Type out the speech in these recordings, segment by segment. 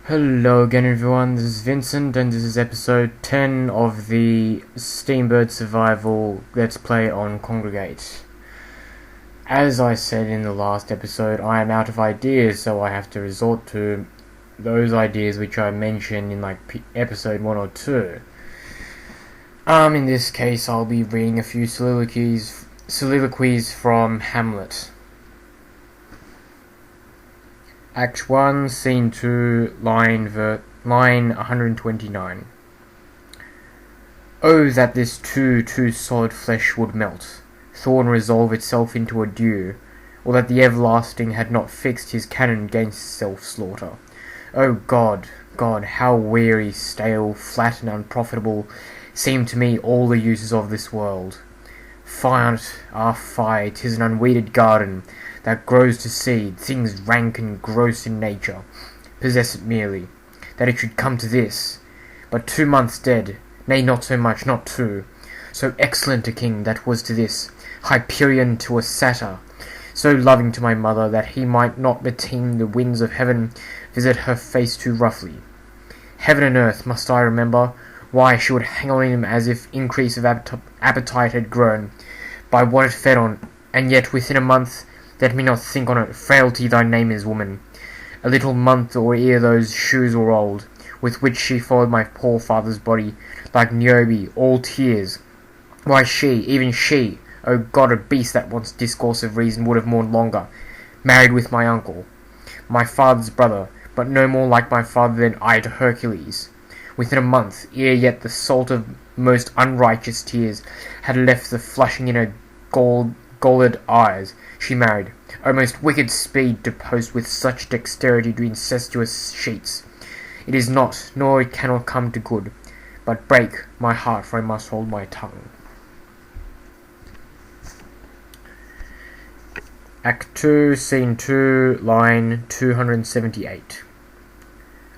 Hello again everyone, this is Vincent and this is episode 10 of the Steambirds Survival Let's Play on Kongregate. As I said in the last episode, I am out of ideas, so I have to resort to those ideas which I mentioned in episode 1 or 2. In this case I'll be reading a few soliloquies from Hamlet. Act 1, Scene 2, line 129. Oh, that this too solid flesh would melt, thaw and resolve itself into a dew, or that the everlasting had not fixed his cannon against self-slaughter. Oh God, how weary, stale, flat and unprofitable seem to me all the uses of this world. Fie on't, fie, 'tis an unweeded garden, that grows to seed, things rank and gross in nature, possess it merely, that it should come to this, but 2 months dead, nay not so much, not 2, so excellent a king that was to this, Hyperion to a satyr, so loving to my mother that he might not beteem the winds of heaven visit her face too roughly. Heaven and earth must I remember, why she would hang on him as if increase of appetite had grown, by what it fed on, and yet within a month, let me not think on it, frailty thy name is, woman. A little month or ere those shoes were old, with which she followed my poor father's body, like Niobe, all tears. Why she, even she, O God, a beast that wants discourse of reason would have mourned longer, married with my uncle, my father's brother, but no more like my father than I to Hercules. Within a month, ere yet the salt of most unrighteous tears had left the flushing in her gold eyes, she married, O most wicked speed to post with such dexterity to incestuous sheets. It is not, nor it cannot come to good, but break my heart, for I must hold my tongue. Act 2, Scene 2, line 278.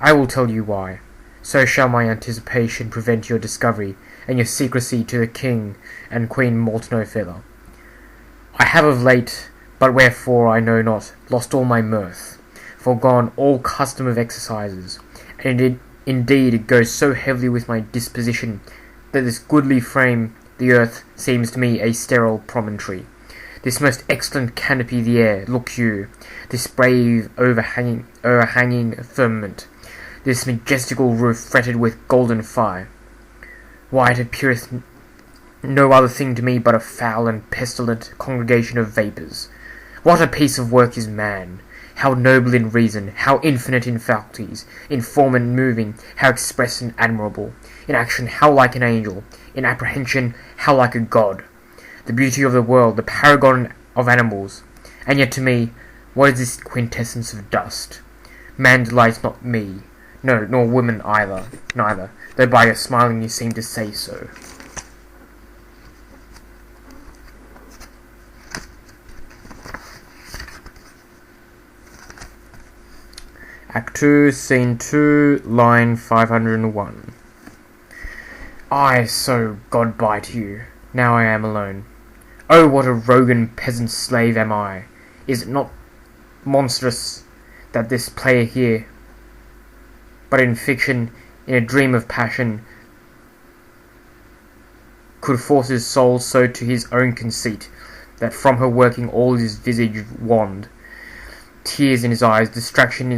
I will tell you why. So shall my anticipation prevent your discovery, and your secrecy to the king and queen moult no feather. I have of late, but wherefore I know not, lost all my mirth, forgone all custom of exercises, and indeed it goes so heavily with my disposition, that this goodly frame, the earth, seems to me a sterile promontory. This most excellent canopy the air, look you, this brave overhanging firmament, this majestical roof fretted with golden fire. Why, it appeareth no other thing to me but a foul and pestilent congregation of vapours. What a piece of work is man! How noble in reason, how infinite in faculties, in form and moving, how express and admirable, in action how like an angel, in apprehension how like a god, the beauty of the world, the paragon of animals, and yet to me, what is this quintessence of dust? Man delights not me, no, nor woman neither, though by your smiling you seem to say so. Act 2, Scene 2, line 501. I so God by to you, now I am alone. Oh, what a rogue and peasant slave am I! Is it not monstrous that this player here, but in fiction, in a dream of passion, could force his soul so to his own conceit, that from her working all his visage wand, tears in his eyes, distraction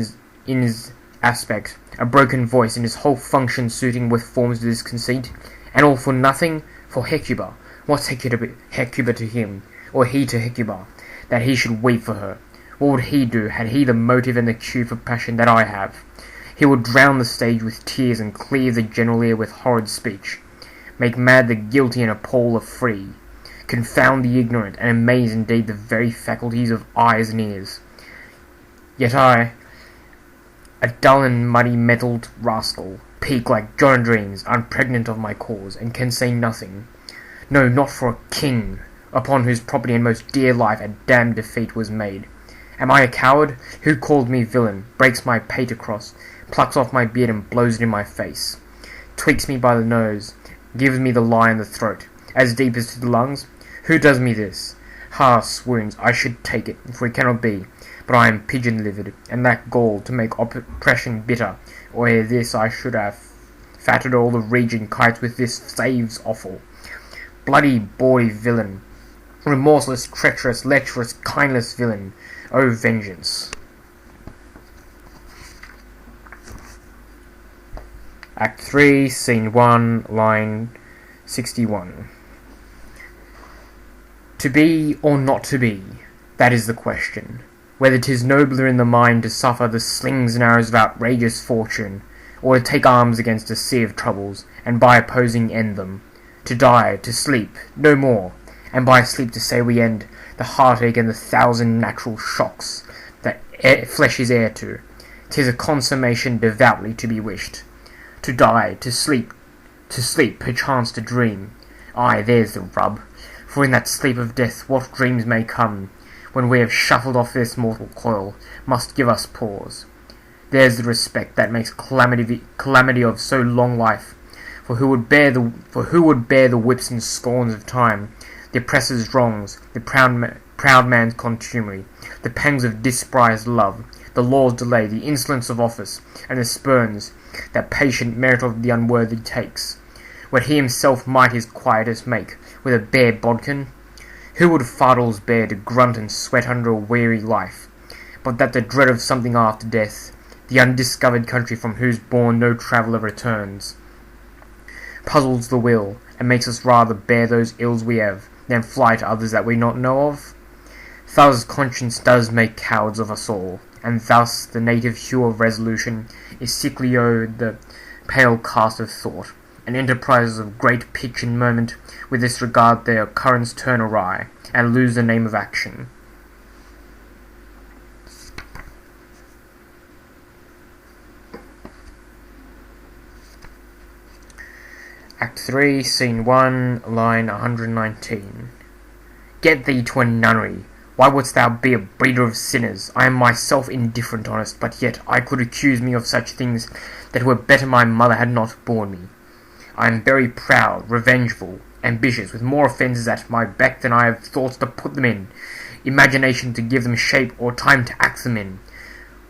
in his aspect, a broken voice, and his whole function suiting with forms of this conceit, and all for nothing, for Hecuba. What's Hecuba to him, or he to Hecuba, that he should weep for her? What would he do, had he the motive and the cue for passion that I have? He would drown the stage with tears, and cleave the general ear with horrid speech, make mad the guilty and appall the free, confound the ignorant, and amaze indeed the very faculties of eyes and ears. Yet I, a dull and muddy-mettled rascal, peak like John Dreams, unpregnant of my cause, and can say nothing. No, not for a king, upon whose property and most dear life a damned defeat was made. Am I a coward? Who called me villain, breaks my pate across, plucks off my beard and blows it in my face, tweaks me by the nose, gives me the lie in the throat, as deep as to the lungs? Who does me this? Ha, swoons, I should take it, for it cannot be, but I am pigeon-livered, and lack gall to make oppression bitter, or ere this I should have fatted all the region kites with this save's offal. Bloody, bawdy villain, remorseless, treacherous, lecherous, kindless villain, O vengeance! Act 3, Scene 1, line 61. To be or not to be, that is the question. Whether 'tis nobler in the mind to suffer the slings and arrows of outrageous fortune, or to take arms against a sea of troubles, and by opposing end them. To die, to sleep, no more, and by sleep to say we end the heartache and the thousand natural shocks that flesh is heir to. 'Tis a consummation devoutly to be wished. To die, to sleep, perchance to dream. Aye, there's the rub. For in that sleep of death what dreams may come, when we have shuffled off this mortal coil, must give us pause. There's the respect that makes calamity of so long life. For who would bear the whips and scorns of time, the oppressor's wrongs, the proud man's contumely, the pangs of disprized love, the law's delay, the insolence of office, and the spurns that patient merit of the unworthy takes, when he himself might his quietus make with a bare bodkin? Who would fardels bear to grunt and sweat under a weary life, but that the dread of something after death, the undiscovered country from whose bourne no traveller returns, puzzles the will, and makes us rather bear those ills we have, than fly to others that we not know of? Thus conscience does make cowards of us all, and thus the native hue of resolution is sickly o'er the pale cast of thought, and enterprises of great pitch and moment with this regard their occurrence turn awry, and lose the name of action. Act 3, Scene 1, line 119. Get thee to a nunnery. Why wouldst thou be a breeder of sinners? I am myself indifferent honest, but yet I could accuse me of such things that were better my mother had not borne me. I am very proud, revengeful, ambitious, with more offences at my beck than I have thoughts to put them in, imagination to give them shape, or time to act them in.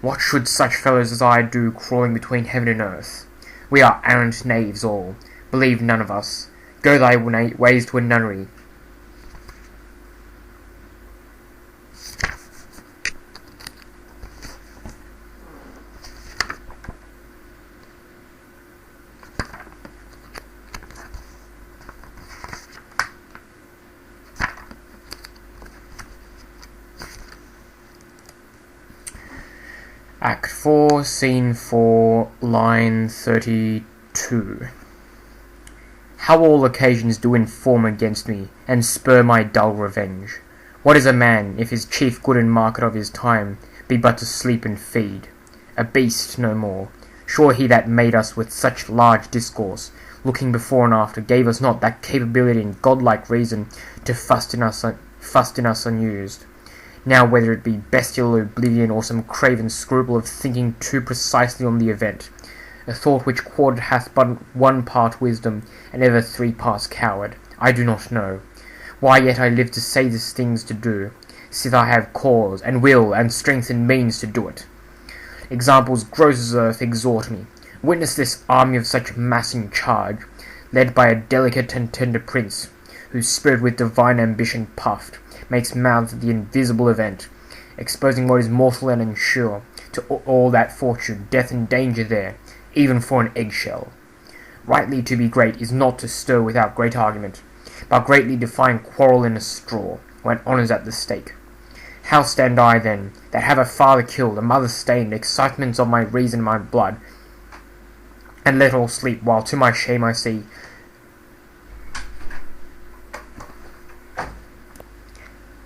What should such fellows as I do crawling between heaven and earth? We are arrant knaves all. Believe none of us. Go thy ways to a nunnery. Act 4, Scene 4, line 32. How all occasions do inform against me, and spur my dull revenge. What is a man, if his chief good and market of his time be but to sleep and feed? A beast, no more. Sure he that made us with such large discourse, looking before and after, gave us not that capability and godlike reason to fuss in us unused. Now whether it be bestial oblivion or some craven scruple of thinking too precisely on the event, a thought which quartered hath but one part wisdom, and ever 3 parts coward, I do not know. Why yet I live to say these things to do, sith I have cause, and will, and strength and means to do it. Examples gross as earth exhort me. Witness this army of such massing charge, led by a delicate and tender prince, whose spirit with divine ambition puffed, makes mouths at the invisible event, exposing what is mortal and unsure to all that fortune, death and danger there, even for an eggshell. Rightly to be great is not to stir without great argument, but greatly to find quarrel in a straw, when honour's at the stake. How stand I, then, that have a father killed, a mother stained, excitements of my reason and my blood, and let all sleep, while to my shame I see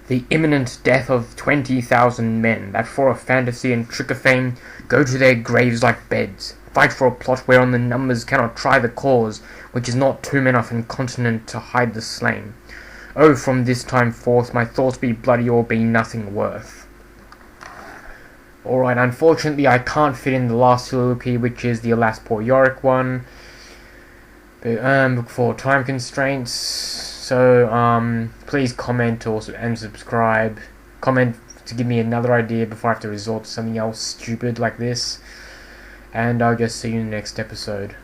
the imminent death of 20,000 men, that for a fantasy and trick of fame go to their graves like beds, fight for a plot whereon the numbers cannot try the cause, which is not tomb enough and continent to hide the slain. Oh, from this time forth my thoughts be bloody or be nothing worth. Alright, unfortunately I can't fit in the last soliloquy, which is the Alas Poor Yorick one, but for time constraints. So, please comment and subscribe. Comment to give me another idea before I have to resort to something else stupid like this. And I'll just see you in the next episode.